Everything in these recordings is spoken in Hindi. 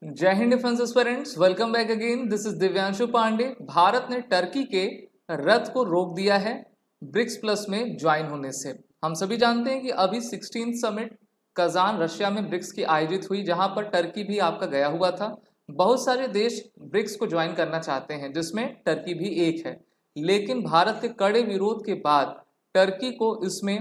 जय हिंद defence aspirants, welcome back again. This is Divyanshu Pandey. Bharat ने टर्की के रथ को रोक दिया है ब्रिक्स प्लस में ज्वाइन होने से। हम सभी जानते हैं कि अभी 16th समिट कजान रशिया में ब्रिक्स की आयोजित हुई, जहां पर टर्की भी आपका गया हुआ था। बहुत सारे देश ब्रिक्स को ज्वाइन करना चाहते हैं, जिसमें टर्की भी एक है, लेकिन भारत के कड़े विरोध के बाद टर्की को इसमें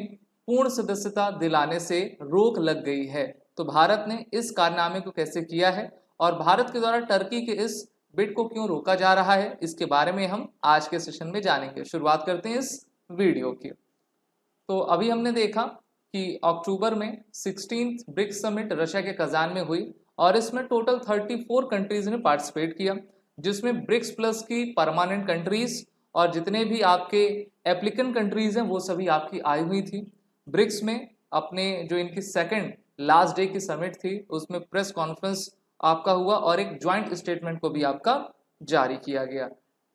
पूर्ण सदस्यता दिलाने से रोक लग गई है। तो भारत ने इस कारनामे को कैसे किया है और भारत के द्वारा टर्की के इस बिड को क्यों रोका जा रहा है, इसके बारे में हम आज के सेशन में जानेंगे। शुरुआत करते हैं इस वीडियो की। तो अभी हमने देखा कि अक्टूबर में 16th ब्रिक्स समिट रशिया के कजान में हुई और इसमें टोटल 34 कंट्रीज ने पार्टिसिपेट किया, जिसमें ब्रिक्स प्लस की परमानेंट कंट्रीज और जितने भी आपके एप्लीकेंट कंट्रीज हैं वो सभी आपकी आई हुई थी। ब्रिक्स में अपने जो इनकी सेकेंड लास्ट डे की समिट थी, उसमें प्रेस कॉन्फ्रेंस आपका हुआ और एक ज्वाइंट स्टेटमेंट को भी आपका जारी किया गया।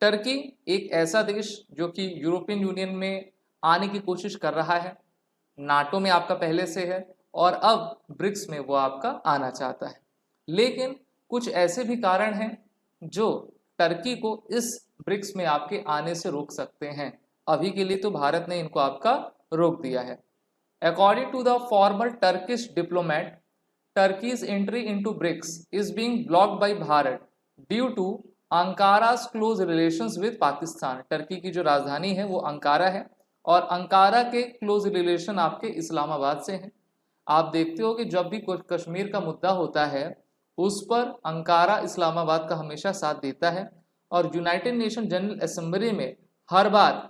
टर्की एक ऐसा देश जो कि यूरोपियन यूनियन में आने की कोशिश कर रहा है, नाटो में आपका पहले से है और अब ब्रिक्स में वो आपका आना चाहता है, लेकिन कुछ ऐसे भी कारण हैं जो टर्की को इस ब्रिक्स में आपके आने से रोक सकते हैं। अभी के लिए तो भारत ने इनको आपका रोक दिया है। According to the former Turkish diplomat, Turkey's entry into BRICS is being blocked by Bharat due to Ankara's close relations with Pakistan। Turkey की जो राजधानी है वो अंकारा है और अंकारा के क्लोज रिलेशन आपके इस्लामाबाद से हैं। आप देखते हो कि जब भी कश्मीर का मुद्दा होता है उस पर अंकारा इस्लामाबाद का हमेशा साथ देता है और यूनाइटेड नेशन जनरल असेंबली में हर बार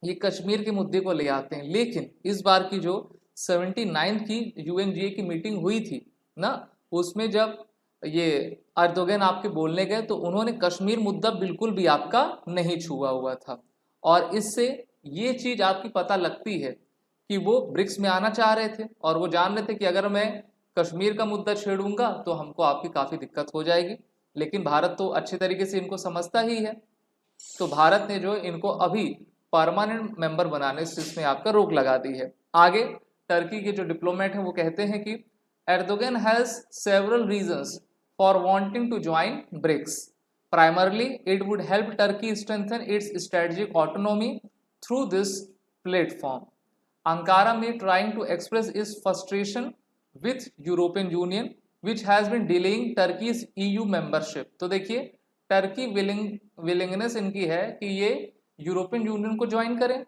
ये कश्मीर के मुद्दे को ले आते हैं। लेकिन इस बार की जो 79th की UNGA की मीटिंग हुई थी ना, उसमें जब ये अर्दोगन आपके बोलने गए तो उन्होंने कश्मीर मुद्दा बिल्कुल भी आपका नहीं छुआ हुआ था और इससे ये चीज आपकी पता लगती है कि वो ब्रिक्स में आना चाह रहे थे और वो जान रहे थे कि अगर मैं कश्मीर का मुद्दा छेड़ूंगा तो हमको आपकी काफी दिक्कत हो जाएगी। लेकिन भारत तो अच्छे तरीके से इनको समझता ही है, तो भारत ने जो इनको अभी परमानेंट मेंबर बनाने से इसमें आपका रोक लगा दी है। आगे टर्की के जो डिप्लोमेट हैं वो कहते हैं कि Erdogan has several reasons for wanting to join BRICS. Primarily, it would help Turkey strengthen its strategic autonomy through this platform. Ankara may trying to express its frustration with European Union, which has been delaying Turkey's EU membership. तो देखिए टर्की विलिंगनेस इनकी है कि ये यूरोपियन यूनियन को ज्वाइन करें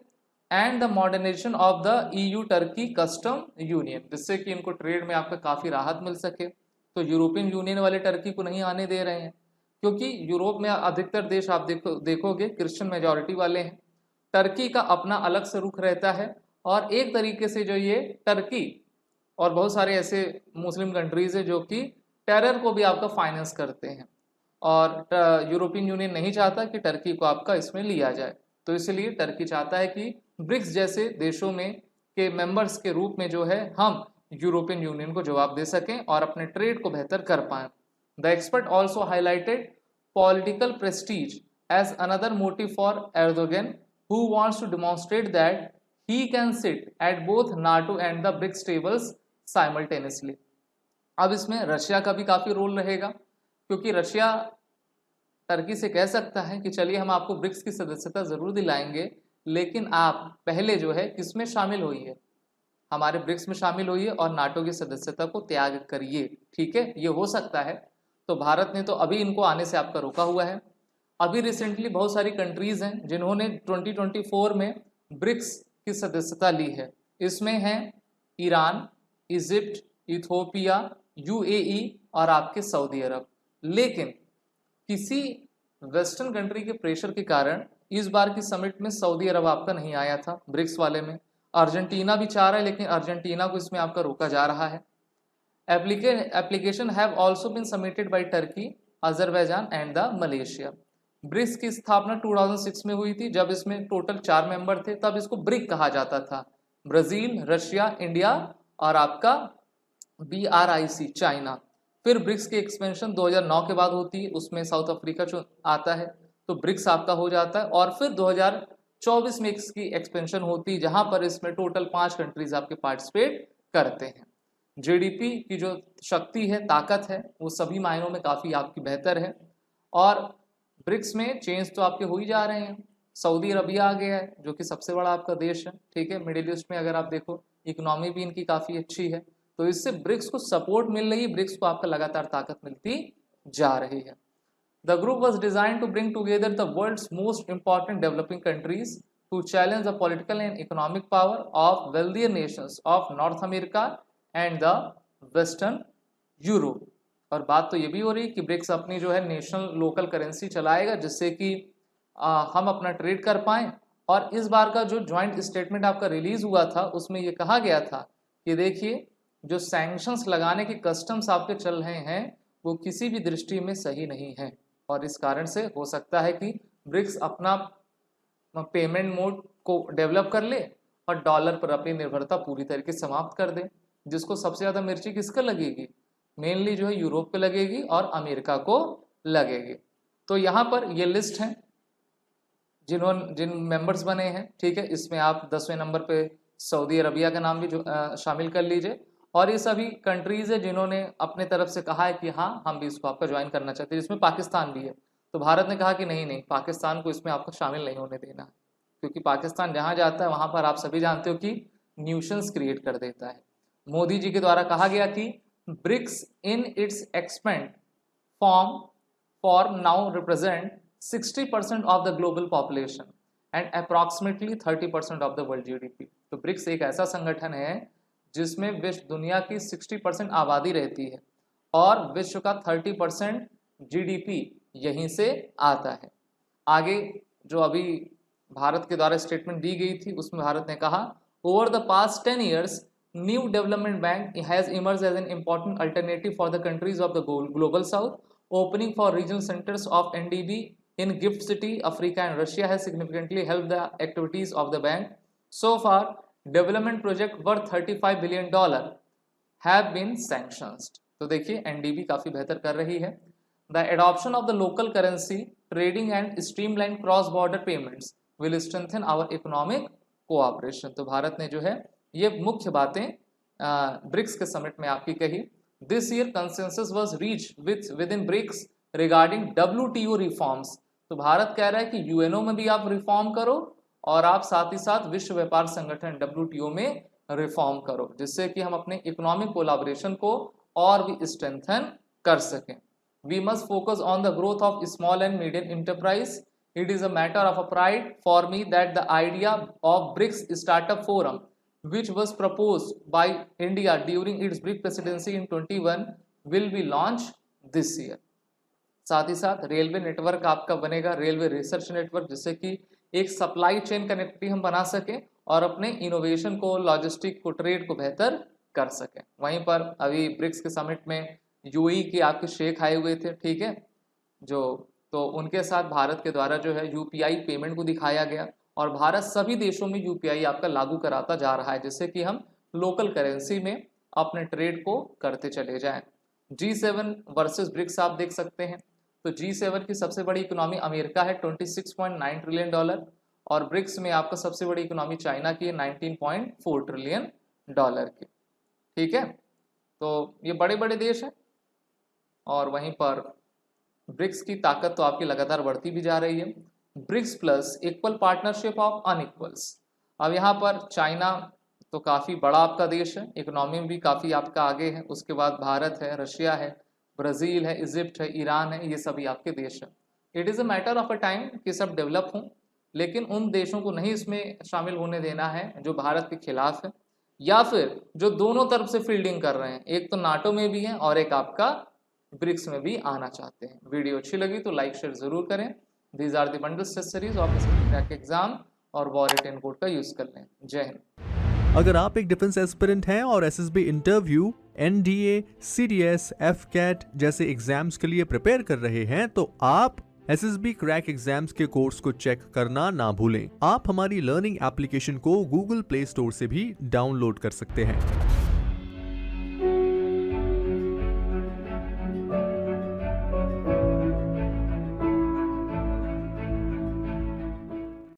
and the modernisation of the EU Turkey custom union, जिससे कि इनको ट्रेड में आपका काफ़ी राहत मिल सके। तो यूरोपियन यूनियन वाले टर्की को नहीं आने दे रहे हैं, क्योंकि यूरोप में अधिकतर देश आप देखोगे क्रिश्चियन मेजॉरिटी वाले हैं। टर्की का अपना अलग से रुख रहता है और एक तरीके से जो ये टर्की और बहुत सारे ऐसे मुस्लिम कंट्रीज है जो कि टेरर को भी आपका फाइनेंस करते हैं और यूरोपियन यूनियन नहीं चाहता कि टर्की को आपका इसमें लिया जाए। तो इसलिए टर्की चाहता है कि ब्रिक्स जैसे देशों में के मेंबर्स के रूप में जो है हम यूरोपियन यूनियन को जवाब दे सकें और अपने ट्रेड को बेहतर कर पाएं। The expert also highlighted political prestige as another motive for Erdogan, who wants to demonstrate that he can sit at both NATO and the BRICS tables simultaneously. अब इसमें रशिया का भी काफ़ी रोल रहेगा, क्योंकि रशिया टर्की से कह सकता है कि चलिए हम आपको ब्रिक्स की सदस्यता ज़रूर दिलाएंगे, लेकिन आप पहले जो है किसमें शामिल होइए, हमारे ब्रिक्स में शामिल होइए और नाटो की सदस्यता को त्याग करिए। ठीक है, ये हो सकता है। तो भारत ने तो अभी इनको आने से आपका रोका हुआ है। अभी रिसेंटली बहुत सारी कंट्रीज हैं जिन्होंने 2024 में ब्रिक्स की सदस्यता ली है। इसमें हैं ईरान, इजिप्ट, इथोपिया, UAE और आपके सऊदी अरब। लेकिन किसी वेस्टर्न कंट्री के प्रेशर के कारण इस बार की समिट में सऊदी अरब आपका नहीं आया था ब्रिक्स वाले में। अर्जेंटीना भी चाह रहा है, लेकिन अर्जेंटीना को इसमें आपका रोका जा रहा है। Application have also been submitted by Turkey, Azerbaijan and the Malaysia. BRICS की स्थापना 2006 में हुई थी, जब इसमें टोटल 4 मेंबर थे, तब इसको ब्रिक कहा जाता था। ब्राजील, रशिया, इंडिया और आपका BRIC चाइना। फिर ब्रिक्स की एक्सपेंशन 2009 के बाद होती है, उसमें साउथ अफ्रीका आता है तो ब्रिक्स आपका हो जाता है। और फिर 2024 में इसकी एक्सपेंशन होती है, जहां पर इसमें टोटल 5 कंट्रीज आपके पार्टिसिपेट करते हैं। जीडीपी की जो शक्ति है, ताकत है, वो सभी मायनों में काफ़ी आपकी बेहतर है। और ब्रिक्स में चेंज तो आपके हो ही जा रहे हैं। सऊदी अरबिया आ गया है जो कि सबसे बड़ा आपका देश है, ठीक है। मिडिल ईस्ट में अगर आप देखो इकोनॉमी भी इनकी काफ़ी अच्छी है, तो इससे ब्रिक्स को सपोर्ट मिल रही है, ब्रिक्स को आपका लगातार ताकत मिलती जा रही है। The group was designed to bring together the world's most important developing countries to challenge the political and economic power of wealthier nations of North America and the Western Europe। और बात तो ये भी हो रही है कि ब्रिक्स अपनी जो है नेशनल लोकल करेंसी चलाएगा, जिससे कि हम अपना ट्रेड कर पाएं। और इस बार का जो ज्वाइंट स्टेटमेंट आपका रिलीज हुआ था, उसमें ये कहा गया था कि देखिए जो सैंक्शंस लगाने के कस्टम्स आपके चल रहे हैं वो किसी भी दृष्टि में सही नहीं है, और इस कारण से हो सकता है कि ब्रिक्स अपना पेमेंट मोड को डेवलप कर ले और डॉलर पर अपनी निर्भरता पूरी तरीके से समाप्त कर दे। जिसको सबसे ज़्यादा मिर्ची किसका लगेगी? मेनली जो है यूरोप पे लगेगी और अमेरिका को लगेगी। तो यहाँ पर ये लिस्ट है जिन मेंबर्स बने हैं, ठीक है। इसमें आप 10वें नंबर पे सऊदी अरबिया का नाम भी जो शामिल कर लीजिए। और ये सभी कंट्रीज़ है जिन्होंने अपने तरफ से कहा है कि हाँ हम भी इसको आपका ज्वाइन करना चाहते हैं, जिसमें पाकिस्तान भी है। तो भारत ने कहा कि नहीं, पाकिस्तान को इसमें आपको शामिल नहीं होने देना, क्योंकि पाकिस्तान जहाँ जाता है वहाँ पर आप सभी जानते हो कि न्यूशंस क्रिएट कर देता है। मोदी जी के द्वारा कहा गया कि BRICS in its expand form now represent 60% of the global population and approximately 30% of the world GDP. तो ब्रिक्स एक ऐसा संगठन है जिसमें विश्व दुनिया की 60% आबादी रहती है और विश्व का 30% जीडीपी यहीं से आता है। आगे जो अभी भारत के द्वारा स्टेटमेंट दी गई थी उसमें भारत ने कहा, over the past 10 years New Development Bank has emerge as an important alternative for the countries of the Global South, opening for regional centres of NDB in Gift City, Africa and Russia has significantly helped the activities of the bank. So far, development project worth $35 billion have been sanctioned. तो देखिए NDB काफ़ी बेहतर कर रही है। The adoption of the local currency, trading and streamlined cross-border payments will strengthen our economic cooperation. तो भारत ने जो है ये मुख्य बातें ब्रिक्स के समिट में आपकी कही। This year consensus was reached within BRICS regarding WTO reforms. तो भारत कह रहा है कि यूएनओ में भी आप रिफॉर्म करो और आप साथ ही साथ विश्व व्यापार संगठन WTO में रिफॉर्म करो, जिससे कि हम अपने इकोनॉमिक कोलैबोरेशन को और भी स्ट्रेंथन कर सकें। We must focus on the growth of small and medium enterprise. It is a matter of a pride for me that the idea of BRICS startup forum which was proposed by India during its BRIC presidency in 21 will be launched this year. साथ ही साथ रेलवे नेटवर्क आपका बनेगा, रेलवे रिसर्च नेटवर्क, जिससे कि एक सप्लाई चेन कनेक्टिविटी हम बना सकें और अपने इनोवेशन को, लॉजिस्टिक को, ट्रेड को बेहतर कर सकें। वहीं पर अभी ब्रिक्स के समिट में यूएई के आपके शेख आए हुए थे, ठीक है, तो उनके साथ भारत के द्वारा जो है यूपीआई पेमेंट को दिखाया गया और भारत सभी देशों में यूपीआई आपका लागू कराता जा रहा है, जिससे कि हम लोकल करेंसी में अपने ट्रेड को करते चले जाएं। G7 वर्सेस ब्रिक्स आप देख सकते हैं। तो G7 की सबसे बड़ी इकोनॉमी अमेरिका है 26.9 ट्रिलियन डॉलर और ब्रिक्स में आपका सबसे बड़ी इकोनॉमी चाइना की है 19.4 ट्रिलियन डॉलर की, ठीक है। तो ये बड़े बड़े देश हैं और वहीं पर ब्रिक्स की ताकत तो आपकी लगातार बढ़ती भी जा रही है। BRICS plus equal partnership of unequals. अब यहाँ पर चाइना तो काफ़ी बड़ा आपका देश है, इकोनॉमी में भी काफ़ी आपका आगे है। उसके बाद भारत है, रशिया है, ब्राज़ील है, इजिप्ट है, ईरान है, ये सभी आपके देश हैं। It is a matter of a time कि सब डेवलप हों, लेकिन उन देशों को नहीं इसमें शामिल होने देना है जो भारत के खिलाफ है या फिर जो दोनों तरफ से फील्डिंग कर रहे हैं। एक तो नाटो में भी है और एक आपका ब्रिक्स में भी आना चाहते हैं। वीडियो अच्छी लगी तो लाइक शेयर ज़रूर करें। These are the bundles test series of crack exam और वॉर रिटन कोड का यूज़ कर लें। जय हिंद। अगर आप एक डिफेंस एस्पिरेंट हैं और SSB interview, NDA, CDS, AFCAT जैसे एग्जाम्स के लिए प्रिपेयर कर रहे हैं तो आप एसएसबी क्रैक एग्जाम्स के कोर्स को चेक करना ना भूलें। आप हमारी लर्निंग एप्लीकेशन को गूगल प्ले स्टोर से भी डाउनलोड कर सकते हैं।